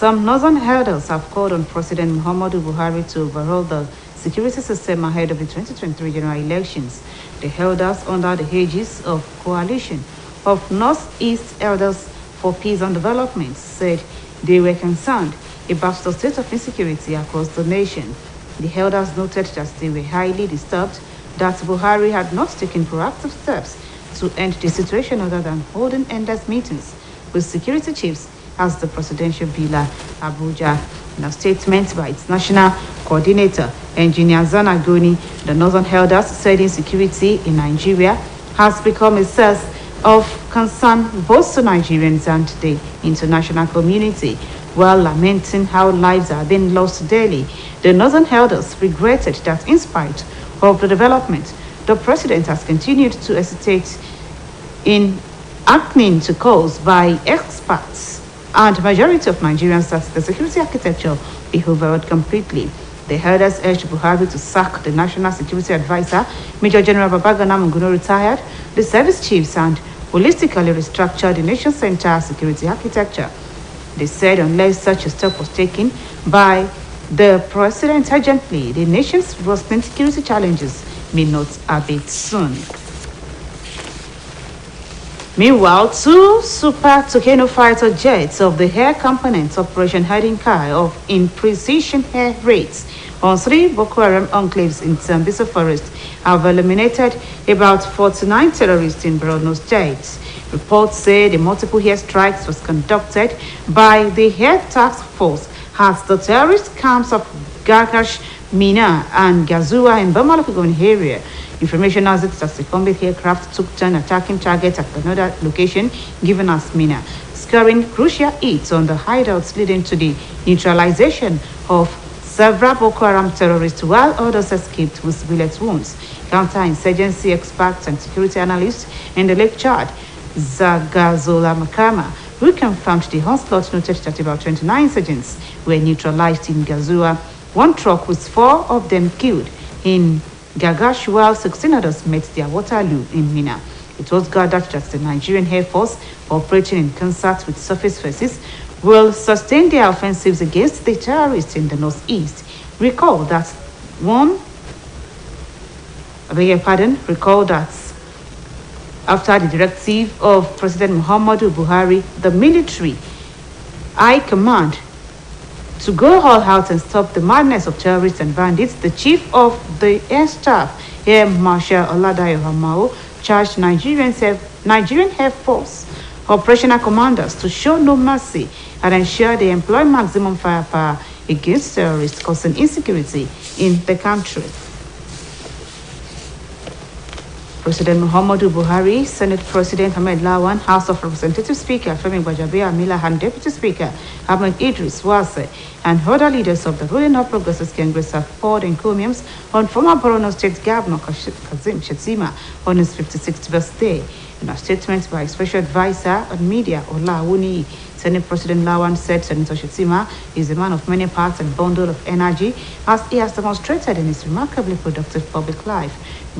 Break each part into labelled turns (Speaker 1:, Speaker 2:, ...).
Speaker 1: Some northern elders have called on President Muhammadu Buhari to overhaul the security system ahead of the 2023 general elections. The elders, under the aegis of Coalition of Northeast Elders for Peace and Development, said they were concerned about the state of insecurity across the nation. The elders noted that they were highly disturbed that Buhari had not taken proactive steps to end the situation other than holding endless meetings with security chiefs as the presidential villa, Abuja. In a statement by its national coordinator, Engineer Zanagoni, the northern elders said insecurity in Nigeria has become a source of concern both to Nigerians and the international community. While lamenting how lives are being lost daily, the northern elders regretted that in spite of the development, the president has continued to hesitate in acting to calls by experts and majority of Nigerians that the security architecture be overhauled completely. The elders urged Buhari to sack the National Security Advisor, Major General Babagana Munguno retired, the service chiefs, and holistically restructure the nation's entire security architecture. They said unless such a step was taken by the president urgently, the nation's worsening security challenges may not abate soon. Meanwhile, two Super Tucano fighter jets of the air component Operation Hiding Kai in precision air raids on 3 Boko Haram enclaves in Sambisa Forest have eliminated about 49 terrorists in Borno State. Reports say the multiple air strikes was conducted by the Air Task Force at the terrorist camps of Gagash, Mina, and Gazua in Bamalakogon area. Information has it that the combat aircraft took turn attacking targets at another location given as Mina, scoring crucial hits on the hideouts leading to the neutralization of several Boko Haram terrorists while others escaped with bullet wounds. Counter-insurgency experts and security analysts in the Lake Chad, Zagazola Makama, who confirmed the onslaught, noted that about 29 insurgents were neutralized in Gazua. One truck with 4 of them killed in Gagash, while 16 others met their Waterloo in Mina. It was gathered that the Nigerian Air Force, operating in concert with surface forces, will sustain their offensives against the terrorists in the northeast. Recall that after the directive of President Muhammadu Buhari, the military High Command to go all out and stop the madness of terrorists and bandits, the chief of the air staff, Air Marshal Oladayo Hamao, charged Nigerian Air Force operational commanders to show no mercy and ensure they employ maximum firepower against terrorists causing insecurity in the country. President Muhammadu Buhari, Senate President Ahmed Lawan, House of Representatives Speaker Femi Gbajabiamila, and Deputy Speaker Ahmed Idris Wase, and other leaders of the ruling All Progressives Congress have poured encomiums on former Borno State Governor Kazim Shettima on his 56th birthday. In a statement by Special Advisor on Media, Ola Awuni, Senate President Lawan said Senator Shettima is a man of many parts and bundle of energy, as he has demonstrated in his remarkably productive public life.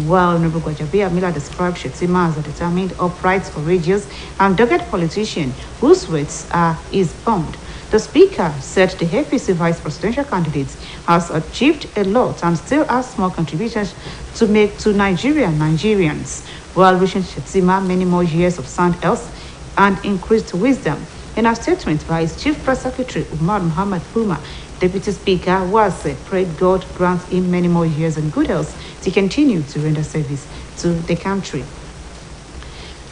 Speaker 1: While Honorable Gbajabiamila described Shettima as a determined, upright, courageous, and dogged politician whose words are his bond. The Speaker said the APC vice presidential candidate has achieved a lot and still has more contributions to make to Nigerians, while wishing Shettima many more years of sound health and increased wisdom. In a statement by his Chief Press Secretary Umar Muhammad Puma, Deputy Speaker Wase prayed God grant him many more years and good health to continue to render service to the country.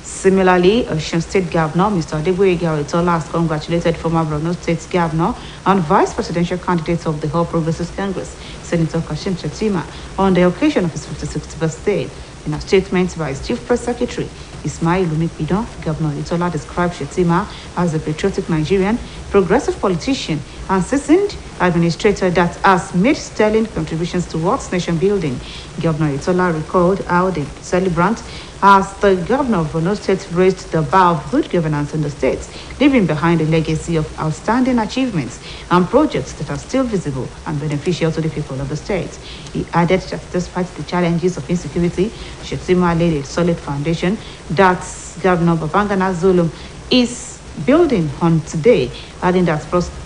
Speaker 1: Similarly, Osun State Governor Mr. Adeboyega Oyetola has congratulated former Borno State Governor and Vice Presidential candidate of the All Progressives Congress, Senator Kashim Shettima, on the occasion of his 56th birthday. In a statement by his Chief Press Secretary Ismail Lumipidon, Governor Oyetola described Shettima as a patriotic Nigerian, progressive politician, and seasoned administrator that has made sterling contributions towards nation building. Governor Oyetola recalled how the celebrant, as the governor of Borno State, raised the bar of good governance in the state, leaving behind a legacy of outstanding achievements and projects that are still visible and beneficial to the people of the state. He added that despite the challenges of insecurity, Shettima laid a solid foundation that Governor Babangana Zulum is building on today, adding that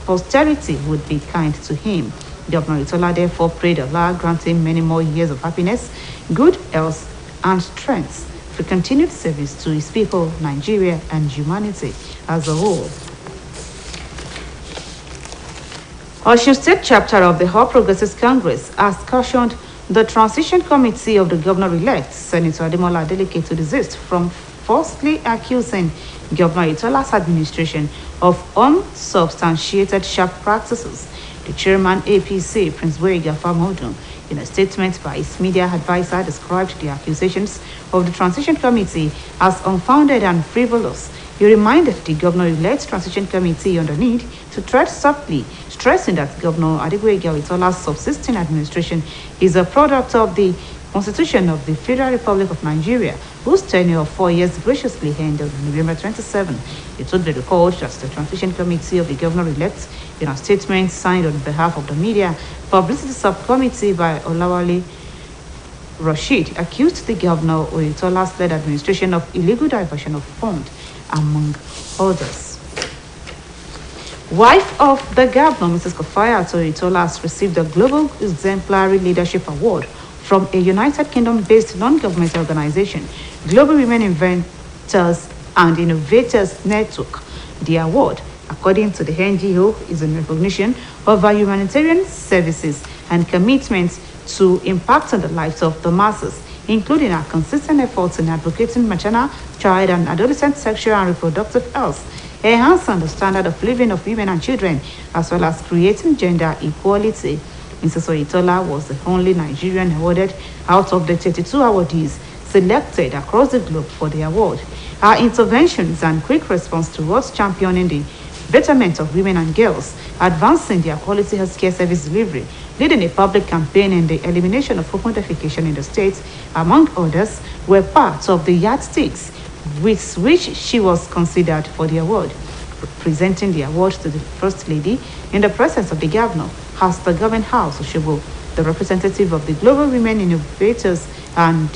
Speaker 1: posterity would be kind to him. Governor Itola therefore prayed Allah grant him many more years of happiness, good health, and strength for continued service to his people, Nigeria, and humanity as a whole. Osun State chapter of the All Progressives Congress has cautioned the Transition Committee of the Governor-elect, Senator Ademola Adeleke, to desist from falsely accusing Governor Itola's administration of unsubstantiated sharp practices. The chairman APC, Prince Boyega Famodu, in a statement by his media advisor, described the accusations of the Transition Committee as unfounded and frivolous. He reminded the Governor-elect Transition Committee on the need to tread softly, stressing that Governor Adegoyega Itola's subsisting administration is a product of the Constitution of the Federal Republic of Nigeria, whose tenure of 4 years graciously ended on November 27. He told the record that the Transition Committee of the Governor-elect, in a statement signed on behalf of the Media Publicity Subcommittee by Olawale Rashid, accused the Governor Oyetola's led administration of illegal diversion of funds, among others. Wife of the Governor, Mrs. Kofaya Oyetola, has received the Global Exemplary Leadership Award from a United Kingdom-based non-governmental organization, Global Women Inventors and Innovators Network. The award, according to the NGO, is in recognition of her humanitarian services and commitment to impact on the lives of the masses, including our consistent efforts in advocating maternal, child, and adolescent sexual and reproductive health, enhancing the standard of living of women and children, as well as creating gender equality. Mrs. Oyetola was the only Nigerian awarded out of the 32 awardees selected across the globe for the award. Her interventions and quick response towards championing the betterment of women and girls, advancing their quality healthcare service delivery, leading a public campaign in the elimination of open defecation in the states, among others, were part of the yardsticks with which she was considered for the award. Presenting the award to the First Lady in the presence of the Governor has the Government House, Oshobo, the representative of the Global Women Innovators and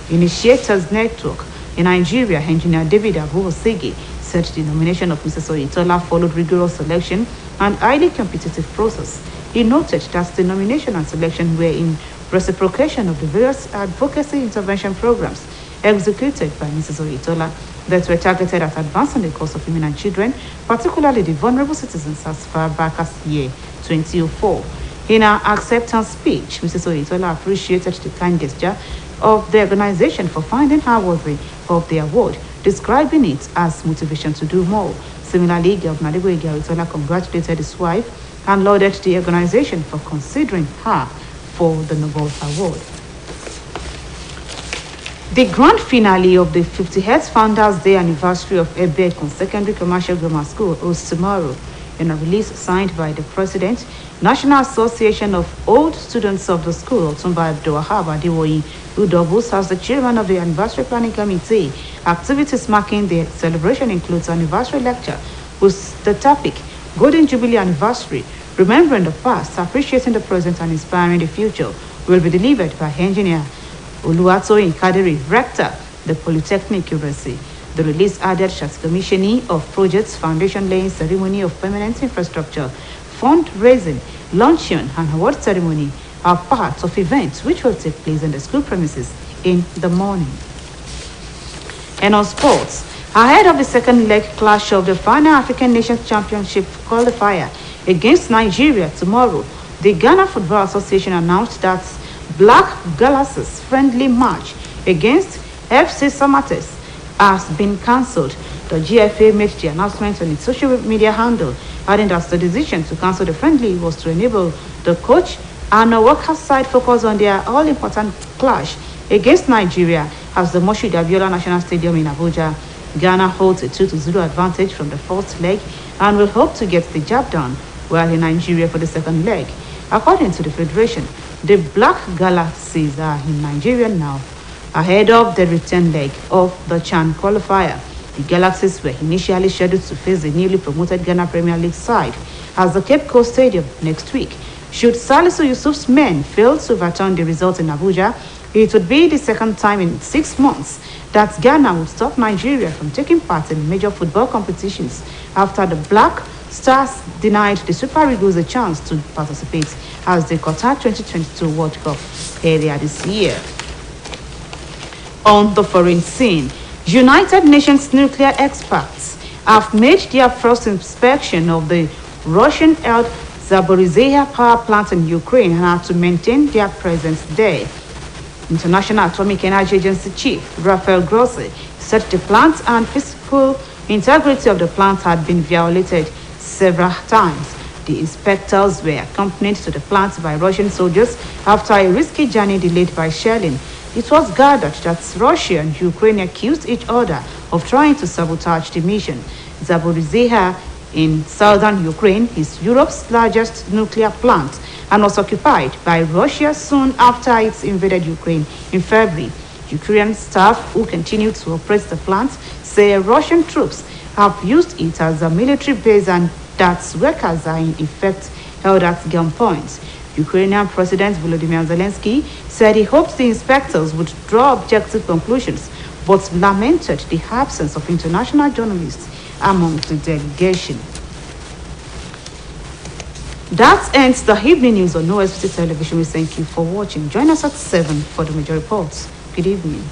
Speaker 1: Initiators Network in Nigeria, Engineer David Abu-Osege, said the nomination of Mrs. Oyetola followed rigorous selection and highly competitive process. He noted that the nomination and selection were in reciprocation of the various advocacy intervention programs executed by Mrs. Oyetola that were targeted at advancing the cause of women and children, particularly the vulnerable citizens, as far back as year 2004. In her acceptance speech, Mrs. Oyetola appreciated the kind gesture of the organization for finding her worthy of the award, describing it as motivation to do more. Similarly, Governor Adegoyega Oyetola congratulated his wife and lauded the organization for considering her for the Nobel Award. The grand finale of the 50th Founders Day anniversary of Ebekun Secondary Commercial Grammar School holds tomorrow. In a release signed by the President, National Association of Old Students of the school, Otumba Abdulwahab Adewoyi, who doubles as the chairman of the Anniversary Planning Committee. Activities marking the celebration includes an anniversary lecture with the topic Golden Jubilee Anniversary, Remembering the Past, Appreciating the Present and Inspiring the Future, will be delivered by Engineer Oluwatoyin Kadiri, Rector, the Polytechnic University. The release added that commissioning of projects, foundation laying ceremony of permanent infrastructure, fundraising, luncheon, and award ceremony are part of events which will take place in the school premises in the morning. And on sports, ahead of the second leg clash of the final African Nations Championship qualifier against Nigeria tomorrow, the Ghana Football Association announced that Black Galaxies friendly match against FC Samates has been cancelled. The GFA made the announcement on its social media handle, adding that the decision to cancel the friendly was to enable the coach and the workers' side focus on their all-important clash against Nigeria as the Moshood Abiola National Stadium in Abuja. Ghana holds a 2-0 advantage from the first leg and will hope to get the job done, while in Nigeria for the second leg. According to the Federation, the Black Galaxies are in Nigeria now, ahead of the return leg of the CHAN qualifier. The Galaxies were initially scheduled to face the newly promoted Ghana Premier League side at the Cape Coast Stadium next week. Should Salisu Yusuf's men fail to overturn the result in Abuja, it would be the second time in 6 months that Ghana would stop Nigeria from taking part in major football competitions after the Black Stars denied the Super Eagles a chance to participate as the Qatar 2022 World Cup earlier this year. On the foreign scene, United Nations nuclear experts have made their first inspection of the Russian-held Zaporizhzhia power plant in Ukraine and are to maintain their presence there. International Atomic Energy Agency Chief Rafael Grossi said the plant and physical integrity of the plant had been violated several times. The inspectors were accompanied to the plant by Russian soldiers after a risky journey delayed by shelling. It was gathered that Russia and Ukraine accused each other of trying to sabotage the mission. Zaporizhzhia in southern Ukraine is Europe's largest nuclear plant and was occupied by Russia soon after it invaded Ukraine in February. Ukrainian staff who continue to operate the plant say Russian troops have used it as a military base and that workers are in effect held at gunpoint. Ukrainian President Volodymyr Zelensky said he hoped the inspectors would draw objective conclusions, but lamented the absence of international journalists among the delegation. That ends the evening news on OSBC television. We thank you for watching. Join us at 7 for the major reports. Good evening.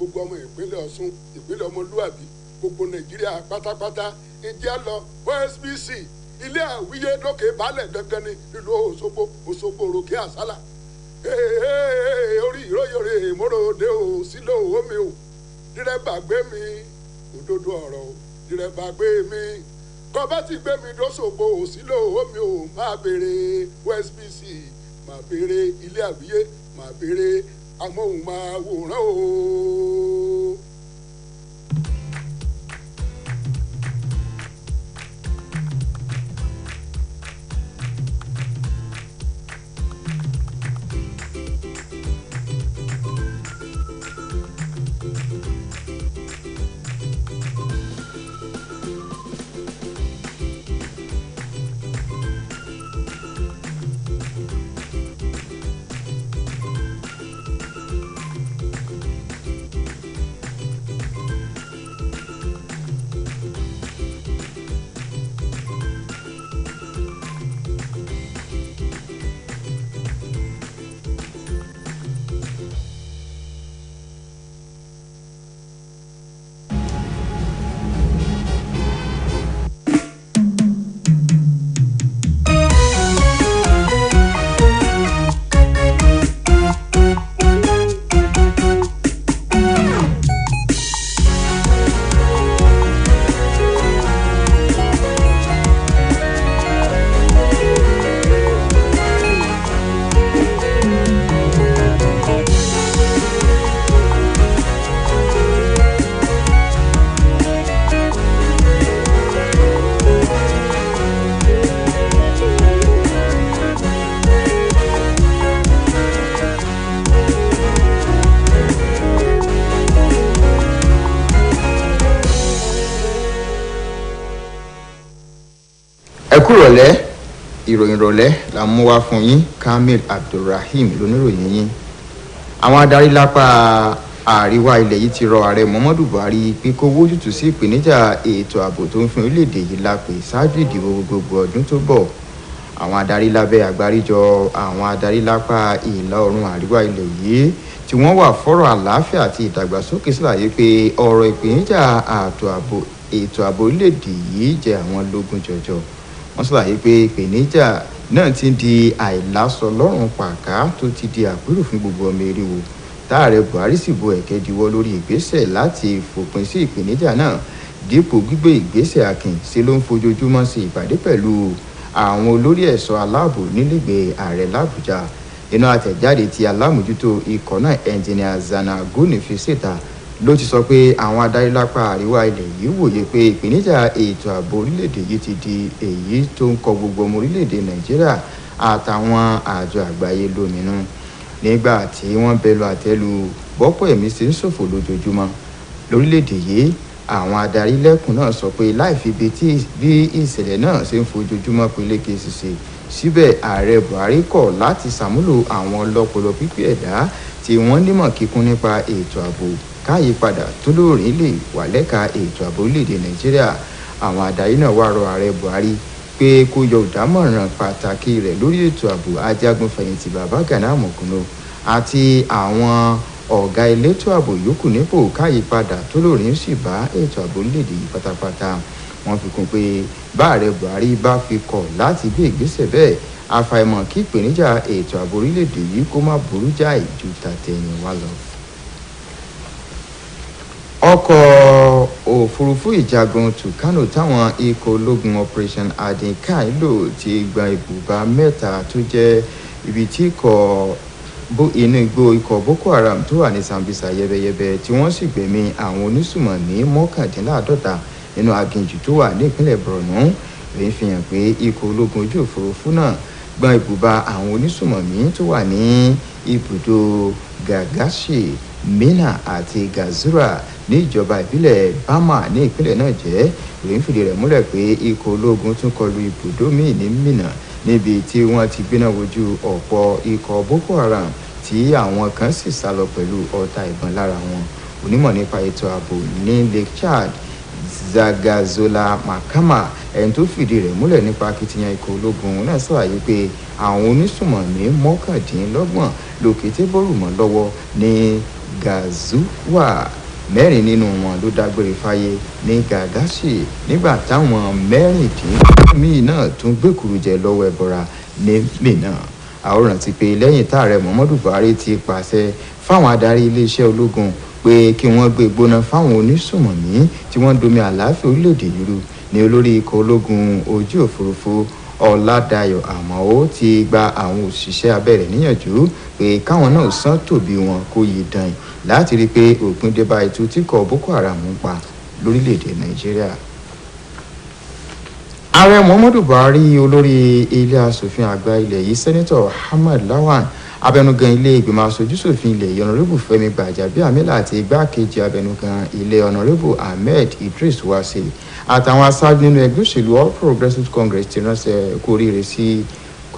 Speaker 2: gbogbo ọmọ ìpínlẹ̀ Ọ̀ṣun ìpínlẹ̀ ọmọlúwàbí gbogbo Nàìjíríà pátápátá ìjẹ́ lọ OSBC ilé àwíyé lókè balẹ̀ dandan ni nílùú Òṣogbo òròkè àsálà orí ìròyìn ìmúròde ò sílò omi o dírẹ́bà gbé mi òdodo ọ̀rọ̀ o dírẹ́bà gbé mi kọ́bá ti gbé mi dóṣogbo ò sílò omi o máa béèrè OSBC máa béèrè ilé àwíyé máa béèrè amóhùnmáwòrán o.
Speaker 3: ẹ kúrọ̀lẹ́ ìròyìn rọ̀lẹ́ la mú wá fún yín. Kamil Abdulrahim lóníròyìn yín. Àwọn adarí lápá àríwá ilẹ̀ yìí ti rọ ààrẹ Muhammadu Buhari pé kó wójútùú sí ìpèníjà ètò ààbò tó ń fi orílẹ̀-èdè yìí lápè ṣáájú ìdìbò gbogbogbò ọdún tó bọ̀. Àwọn adarí lábẹ́ àgbáríjọ àwọn adarí lápá ìlà oòrùn àríwá ilẹ̀ yìí tí wọ́n wà fọ́rọ̀ àlàáfíà àti ìdàgbàsókè ṣàlàyé pé ọ̀rọ̀ ìpèníjà ètò ààbò orílẹ̀-èdè yìí jẹ àwọn lógún jọjọ. Wọ́n ṣàlàyé pé ìpèníjà náà ti ń di àìlásọ lọ́rùn pàká tó ti di àpérò fún gbogbo ọmọ eriwo. Táàrẹ Buhari sì bo ẹ̀kẹ́ diwọ́ lórí ìgbésẹ̀ láti fòpin sí ìpèníjà náà dípò gbígbé ìgbésẹ̀ akin ṣe ló ń fojoojúmọ́ sí ìpàdé pẹ̀lú àwọn olórí ẹ̀ṣọ́ aláàbò nílẹ̀gbẹ́ ààrẹ l'Àbújá. Inú àtẹ̀jáde tí alámòjútó ikọ̀ náà ẹnjìnìà Zanagoni fi síta ló ti sọ pé àwọn adarí lápá àríwá ilẹ̀ yìí wòye pé ìpèníjà ètò ààbò orílẹ̀-èdè yìí ti di èyí tó ń kọ gbogbo ọmọ orílẹ̀-èdè Nàìjíríà àtàwọn àjọ àgbáyé lóminú. Nígbà tí wọ́n bẹnu àtẹ́lu bọ́pọ̀ ẹ̀mí ṣe ń ṣòfò lójoojúmọ́ lórílẹ̀-èdè yìí, àwọn adarí lẹ́kùn náà sọ pé láì fi bí ìṣẹ̀lẹ̀ náà ṣe ń fojoojúmọ́ peléke ṣiṣẹ́ síbẹ̀ ààrẹ Buhari kọ̀ láti ṣàmúlò àwọn ọlọ́pọlọ pípé ẹ̀dá tí wọ́n nímọ̀ kíkún nípa ètò ààbò káyípadà tó lóòrín lè wà lẹ́ka ètò ààbò orílẹ̀-èdè Nàìjíríà. Àwọn adarí náà wá rọ ààrẹ Buhari pé kó yọ ìdámọ̀ràn pàtàkì rẹ̀ lórí ètò ààbò ajagunfẹ̀yìntì Baba Gani Amọ̀kùnú àti àwọn ọ̀gá elétò ààbò yòókù nípò káyípadà tó lóòrín sì bá ètò ààbò orílẹ̀-èdè yìí pátápátá. Wọ́n fi kún pé bá ààrẹ Buhari bá fi kọ̀ láti gbé ìgbésẹ̀ bẹ́ẹ̀, àfàìmọ̀ kí ìpèníjà ètò ààbò orílẹ̀-èdè yìí kó má burú jáì ju tàtẹ̀yìnwá lọ. Ọkọ̀ òfurufú ìjagun Tucano táwọn ikọ̀ ológun Operation Adinkai lò ti gba ibùba mẹ́ta tó jẹ́ ibi tí inú igbó ikọ̀ Boko Haram tó wà ní Sambisa yẹbẹyẹbẹ tí wọ́n sì gbẹ̀mí àwọn onísùmọ̀mí 49 nínú aginjù tó wà ní ìpínlẹ̀ Borno. Èyí fi hàn pé ikọ̀ ológun ojú òfurufú náà gba ibùba àwọn onísùmọ̀mí tó wà ní ibùdó Gagashi, Mina àti Gazura ní ìjọba ìbílẹ̀ Bama ní ìpínlẹ̀ náà jẹ́. Ìròyìn fìdí rẹ̀ múlẹ̀ pé ikọ̀ ológun tún kọlu ibùdó míì ní Mina níbi tí wọ́n ti gbéná wojú ọ̀pọ̀ ikọ̀ Boko Haram tí àwọn kan sì sá lọ pẹ̀lú ọta ìbọn lára wọn. Onímọ̀ nípa ètò ààbò ní Lake Chad, Zagazola Makama, ẹni tó fìdí rẹ̀ múlẹ̀ nípa akitiyan ikọ̀ ológun náà ṣàlàyé pé àwọn onísùmọ̀mí 29 lòkété bọ́ọ̀lù mọ́ lọ́wọ́ ní Gazuwa. 4 nínú wọn ló dágbére fáyé ní Gagashi nígbà táwọn 16 míì náà tún gbèkúrú jẹ lọ́wọ́ ẹbọra ní Minna. Àwòrán ti pé lẹ́yìn táàrẹ Muhammadu Buhari ti pàṣẹ fáwọn adarí iléeṣẹ́ ológun pé kí wọ́n gbé gbóná fáwọn onísùmọ̀mí tí wọ́n domi àlàáfíà orílẹ̀-èdè yìí rú, ní olórí ikọ̀ ológun ojú òfurufú Ọládayọ̀ Àmọ́ ti gba àwọn òṣìṣẹ́ abẹ́rẹ́ níyànjú pé káwọn náà sán tòbí wọn kó yí dán láti rí i pé òpin dé bá ètò tí kò Boko Haram ń pa lórílẹ̀-èdè Nàìjíríà. Ààrẹ Muhammadu Buhari, olórí ilé asòfin àgbà ilẹ̀ yìí Sẹ́nẹ́tọ̀ Ahmed Lawan, abẹnugan ilé ìgbìmọ̀ aṣojú-ṣòfin ilẹ̀ yìí Honorable Fẹ́mi Gbàjàbíàmílà àti igbákejì abẹnugan ilé Honorable Ahmed Idris Wase àtàwọn aṣáájú nínú ẹgbẹ́ òṣèlú All Progressives Congress ti ránṣẹ́ kú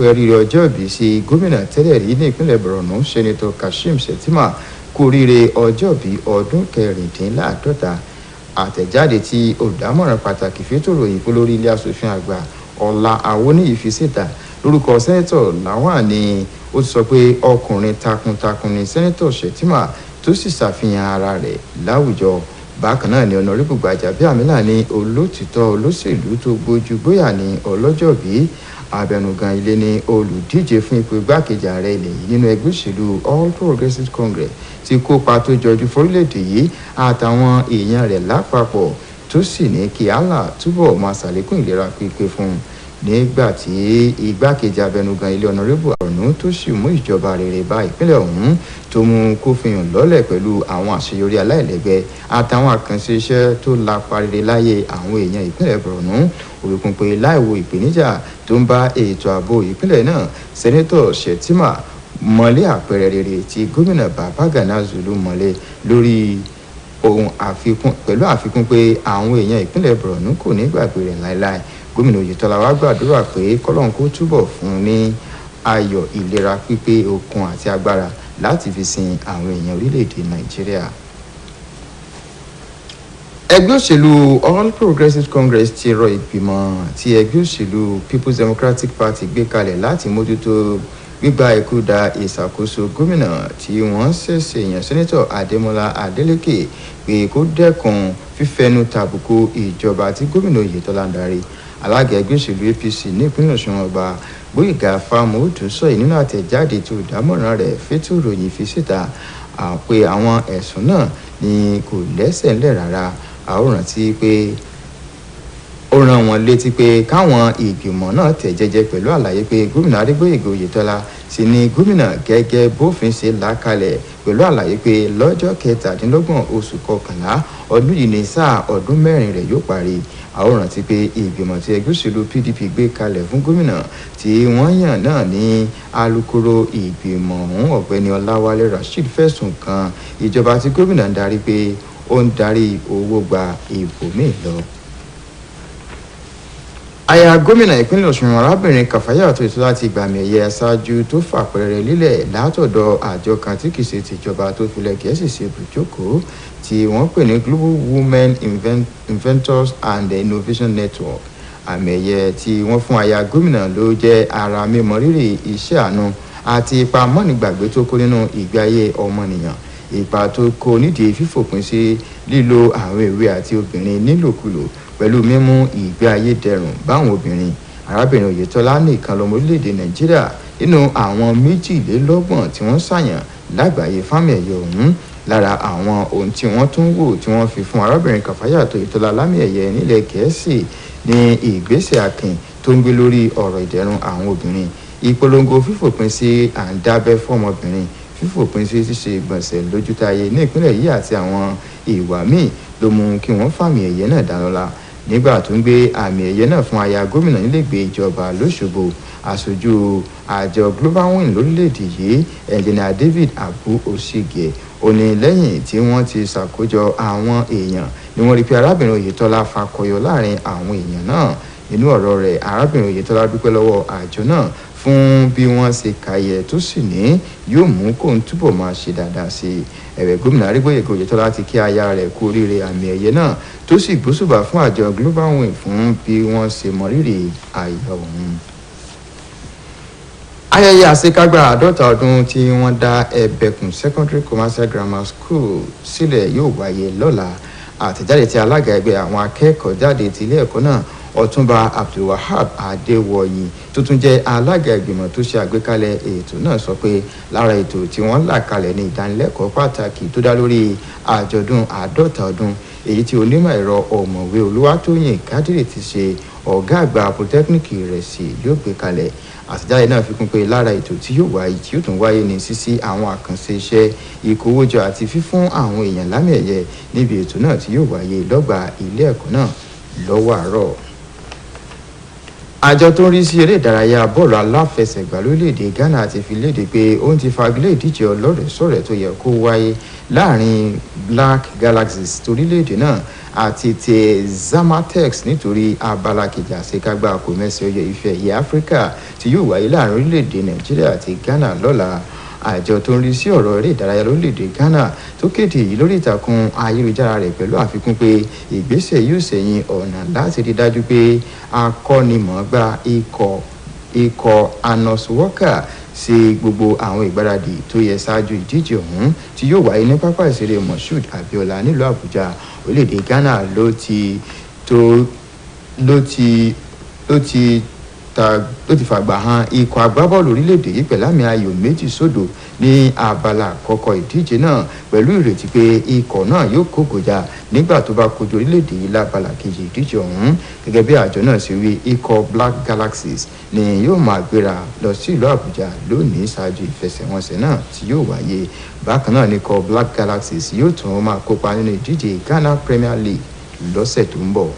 Speaker 3: oríire ọjọ́ ìbí sí gómìnà tẹ́lẹ̀ rí ní ìpínlẹ̀ Borno Sẹ́nẹ́tọ̀ Kashim Shettima kú oríire ọjọ́ ìbí ọdún 56. Àtẹ̀jáde tí olùdámọ̀ràn pàtàkì fétò ìròyìn fún lórí ilé asòfin àgbà Ọlá Awoniyi fi síta lórúkọ Sẹ́nẹ́tọ̀ Lawan ni ó ti sọ pé ọkùnrin takuntakun ni Sẹ́nẹ́tọ̀ Shettima tó sì ṣàfihàn ara rẹ̀ láwùjọ. Bákan náà ni Honorable Gbàjàbíàmílà ní olótìtọ́ olóṣèlú tó gbójú gbóyà ní ọlọ́jọ́bí. Abẹnugan ilé ní olùdíje fún ipò igbákejì ààrẹ ilẹ̀ yìí nínú ẹgbẹ́ òṣèlú All Progressives Congress ti kópa tó jọjú fórílẹ̀-èdè yìí àtàwọn èèyàn rẹ̀ lápapọ̀ tó sì ní kí Allah túbọ̀ máa ṣàlékún ìlera pípé fún un. Nígbà tí igbákejì abẹnugan ilé Honorable Borno tó sì mú ìjọba rere bá ìpínlẹ̀ ọ̀hún tó mú kó fi hàn lọ́lẹ̀ pẹ̀lú àwọn àṣeyọrí aláìlẹ́gbẹ́ àtàwọn àkànṣe iṣẹ́ tó lapa rere láyé àwọn èèyàn ìpínlẹ̀ Borno. Òrùkùn pé láìwo ìpèníjà tó ń bá ètò ààbò ìpínlẹ̀ náà, Sẹ́nẹ́tọ̀ Shettima mọ́lé àpẹẹrẹ rere tí gómìnà Baba Gana Zulu mọ́lé lórí ohun àfikún pé àwọn èèyàn ìpínlẹ̀ Borno kò ní gbàgbé rẹ̀ láéláé gómìnà oyetola wá gbàdúrà pé kọ́lọ́n kó túbọ̀ fún un ní ayọ̀ ìlera pípé okun àti agbára láti fi sin àwọn èèyàn orílẹ̀-èdè nàìjíríà. ẹgbẹ́ òṣèlú All Progressives Congress ti rọ ìgbìmọ̀ tí ẹgbẹ́ òṣèlú People's Democratic Party gbé kalẹ̀ láti mójútó gbígba ìkúdà ìṣàkóso gómìnà tí wọ́n ṣẹ̀ṣẹ̀ yàn sẹ́nẹ́tọ̀ Adémọ́lá Adélékè pé kó dẹ́kun fífẹnu tàbùkù ìjọba tí gómìnà oyetola ń darí. alága ẹgbẹ́ òṣèlú APC ní ìpínlẹ̀ Ọ̀ṣun ọba Gbóyèga Fámọ̀ọ́dún sọ èyí nínú àtẹ̀jáde tó dámọ̀ràn rẹ̀ fétò ìròyìn fi síta pé àwọn ẹ̀sùn náà ni kò lẹ́sẹ̀ ńlẹ̀ rárá. a ó rántí pé ó rán wọn létí pé káwọn ìgbìmọ̀ náà tẹ̀ jẹ́jẹ́ pẹ̀lú àlàyé pé gómìnà Adégbóyèga Oyètọ́lá sì ni gómìnà gẹ́gẹ́ bófin ṣe là kalẹ̀ pẹ̀lú àlàyé pé lọ́jọ́ 27 oṣù kọkànlá ọdún yìí ní sáà ọdún mẹ́rin rẹ̀ yóò parí. a ó rántí pé ìgbìmọ̀ tí ẹgbẹ́ òṣèlú PDP gbé kalẹ̀ fún gómìnà tí wọ́n yàn náà ní alukoro ìgbìmọ̀ ọ̀hún ọ̀gbẹ́ni Ọláwálé Rasheed fẹ̀sùn kan ìjọba tí gómìnà ń darí pé ó ń darí owó gba ibòmíì lọ. aya gómìnà ìpínlẹ̀ Ọ̀ṣun arábìnrin Kàfáyà tó ètò láti gbàmì ẹ̀yẹ aṣáájú tó fàpẹrẹ lílẹ̀ látọ̀dọ̀ àjọ kan tí kìí ṣe tìjọba tó filẹ̀ Gẹ̀ẹ́sì ṣe ibùjókòó tí wọ́n pè ní Global Women Inventors and Innovation Network. àmì ẹ̀yẹ tí wọ́n fún aya gómìnà ló jẹ́ ara mímọ rírì iṣẹ́ àánú àti ipa mọ́nìgbàgbé tó kó nínú ìgbé ayé ọmọnìyàn, ipa tó kó nídìí fífòpin sí lílo àwọn èwe àti obìnrin nílòkulò pẹ̀lú mímú ìgbé ayé dẹrùn báwọn obìnrin. arábìnrin Oyètọ́lá nìkan lọmọ orílẹ̀-èdè Nàìjíríà nínú àwọn 22 tí wọ́n ṣàyàn lágbàáyé fámì ẹ̀yẹ ọ̀hún. lára àwọn ohun tí wọ́n tún wò tí wọ́n fi fún arábìnrin Kàfáyà Oyètọ́lá lámì ẹ̀yẹ nílẹ̀ Gẹ̀ẹ́sì ní ìgbésẹ̀ akin tó ń gbé lórí ọ̀rọ̀ ìdẹ̀rùn àwọn obìnrin, ìpolongo fífòpin sí à ń dábẹ́ fọ́mọbìnrin, fífòpin sí ṣíṣe ìgbọ̀nsẹ̀ lójútáyé ní ìpínlẹ̀ yìí àti àwọn ìwà míì ló mú kí wọ́n fàmì ẹ̀yẹ náà dánlọ́lá. nígbà tó ń gbé àmì ẹ̀yẹ náà fún aya gómìnà nílẹ̀gbẹ́ ìjọba lọ́ṣogbo, aṣojú àjọ Global Win lórílẹ̀‐èdè yìí ẹ̀jìnà David Abu Oshige ó ní lẹ́yìn tí wọ́n ti ṣàkójọ àwọn èèyàn ni wọ́n rí pé arábìnrin Oyètọ́lá fakọyọ láàrin àwọn èèyàn náà. nínú ọ̀rọ̀ rẹ̀ arábìnrin Oyètọ́lá dúpẹ́ lọ́wọ́ àjọ náà fún bí wọ́n ṣe kàyẹ tó sì ní yóò mú kó ń túbọ̀ máa ṣe dáadáa sí i. ẹ̀wẹ̀ gómìnà Adégbóyèga Oyètọ́lá ti kí aya rẹ̀ kú oríire àmì ẹ̀yẹ náà tó sì gbóṣùbà fún àjọ Global Win fún bí wọ́n ṣe mọrírì àyà ọ̀hún. ayẹyẹ àṣekágbá 50 ọdún tí wọ́n dá Ẹ̀bẹ̀kún Secondary Commercial Grammar School sílẹ̀ yóò wáyé lọ́la. àtẹ̀jáde tí alága ẹgbẹ́ àwọn akẹ́kọ̀ọ́ jáde ti ilé ẹ̀kọ́ náà Ọ̀túnba Abdulwahab Adéwọ̀yìn tó tún jẹ́ alága ìgbìmọ̀ tó ṣe àgbékalẹ̀ ètò náà sọ pé lára ètò tí wọ́n là kalẹ̀ ní ìdánilẹ́kọ̀ọ́ pàtàkì tó dá lórí àjọ̀dún 50 ọdún èyí tí onímọ̀ ẹ̀rọ ọ̀mọ̀wé Olúwatóyìn Kádírì ti ṣe ọ̀gá àgbà polytechnic rẹ̀ sí yóò gbé kalẹ̀. àtẹ̀jáde náà fi kún pé lára ètò tí yóò wáyé tí yóò tún wáyé ní ṣíṣí àwọn àkànṣe iṣẹ́ ìkówójọ àti fífún àwọn èèyàn lámì ẹ̀yẹ níbi ètò náà tí yóò wáyé lọ́gbà ilé ẹ̀kọ́ náà lọ́wọ́ àárọ̀. àjọ tó ń rí sí eré ìdárayá bọ́ọ̀lù aláfẹsẹ̀gbá lórílẹ̀‐èdè Ghana ti fi léde pé ó ń ti fagilé ìdíje ọlọ́rẹ̀ẹ́sọ̀rẹ́ tó yẹ kó wáyé láàrin Black Galaxies torílẹ̀‐èdè náà àti ti Zamatex nítorí abala kejì àṣekágbá kòmẹ́sì ọyẹ ife ẹ̀yẹ Áfíríkà tí yóò wáyé láàrin orílẹ̀‐èdè Nàìjíríà àti Ghana lọ́la. àjọ tó ń rí sí ọ̀rọ̀ eré ìdárayá lórílẹ̀‐èdè Ghana tó kéde yìí lórí ìtàkùn ayélujára rẹ̀ pẹ̀lú àfikún pé ìgbésẹ̀ yóò ṣẹ̀yìn ọ̀nà láti rí dájú pé akọ́nimọ̀ọ́gbá ikọ̀ Anos Walker ṣe gbogbo àwọn ìgbáradì tó yẹ ṣáájú ìdíje ọ̀hún tí yóò wáyé ní pápá ìṣeré Moshood Abiola nílùú Àbújá. orílẹ̀-èdè Ghana ló ti fàgbà han ikọ̀ agbábọ́ọ̀lù orílẹ̀-èdè yìí pẹ̀lú àmì ayò 2-0 ní abala àkọ́kọ́ ìdíje náà pẹ̀lú ìrètí pé ikọ̀ náà yóò kógojá nígbà tó bá kojú orílẹ̀-èdè yìí lábala kejì ìdíje ọ̀hún. gẹ́gẹ́ bí àjọ náà ṣe wí ikọ̀ Black Galaxies ni yóò máa gbéra lọ sí ìlú Àbújá lónìí ṣáájú ìfẹsẹ̀wọnsẹ̀ náà tí yóò wáyé. bákan náà ni ikọ̀ Black Galaxies yóò tún máa kópa nínú ìdíje Ghana Premier League lọ́sẹ̀ tó ń bọ̀.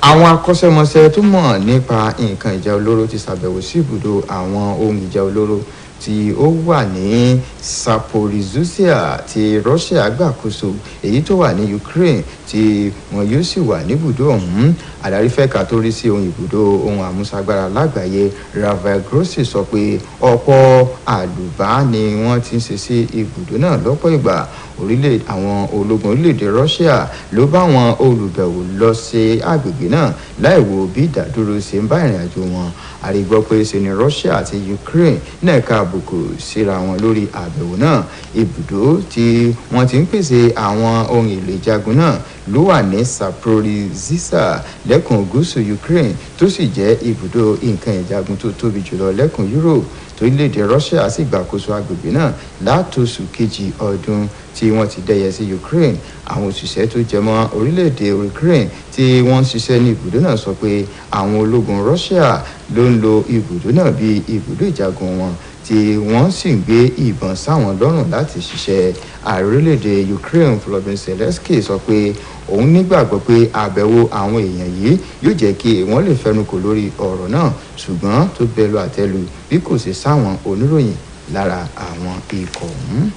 Speaker 3: àwọn akọ́ṣẹ́mọṣẹ́ tó mọ̀ nípa nǹkan ìjà olóró ti ṣàbẹ̀wò sí ibùdó àwọn ohun ìjà olóró tí ó wà ní Zaporizhzhia tí Russia gbàkóso èyí tó wà ní Ukraine tí wọn yóò sì wà níbùdó ọ̀hún. Adarí fẹ́ka tó rí sí ohun ibùdó ohun àmúṣagbára lágbàáyé Rafael Grossi sọ pé ọ̀pọ̀ àlùbá ni wọ́n ti ń ṣe sí ibùdó náà lọ́pọ̀ ìgbà. Àwọn ológun orílẹ̀-èdè Russia ló bá wọn olùbẹ̀wò lọ sí agbègbè náà láì wo bí ìdádúró ṣe ń bá ìrìn àjò wọn. Àrígbọ́ pé ṣe ni Russia àti Ukraine náà ká àbùkù síra wọn lórí àbẹ̀wò náà. Ibùdó tí wọ́n ti ń pèsè àwọn ohun èlò ìjagun náà ló wà ní Zaporizhzhia lẹ́kùn gúúsù Ukraine tó sì jẹ́ ibùdó nǹkan ìjagun tó tóbi jùlọ lẹ́kùn Europe. Torílẹ̀-èdè Russia sì gbàkóso agbègbè náà látòṣù kejì ọdún tí wọ́n ti dẹ́yẹ sí Ukraine. Àwọn òṣìṣẹ́ tó jẹmọ́ orílẹ̀-èdè Ukraine tí wọ́n ń ṣiṣẹ́ ní ibùdó náà sọ pé àwọn ológun Russia ló ń lo ibùdó náà bí ibùdó ìjagun wọn tí wọ́n sì ń gbé ìbọn sáwọn lọ́rùn láti ṣiṣẹ́. Ààrẹ orílẹ̀-èdè Ukraine Volodymyr Zelensky sọ pé òun nígbàgbọ́ pé àbẹ̀wò àwọn èèyàn yìí yóò jẹ́ kí wọ́n lè fẹnukò lórí ọ̀rọ̀ náà ṣùgbọ́n tó bẹ̀lú àtẹ́lu bí kò sí sáwọn oníròyìn lára àwọn ikọ̀ ọ̀hún.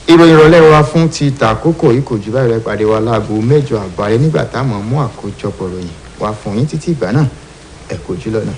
Speaker 3: Ìròyìn ìrọ̀lẹ́ wa fún ti tàkókò yìí kò jù báyìí rẹ̀ pàdé wa láago 8 àgbáyé nígbà táwọn mú àkójọpọ̀ ròyìn wá fún yín títí ìgbà náà ẹ kú ojú lọ́nà.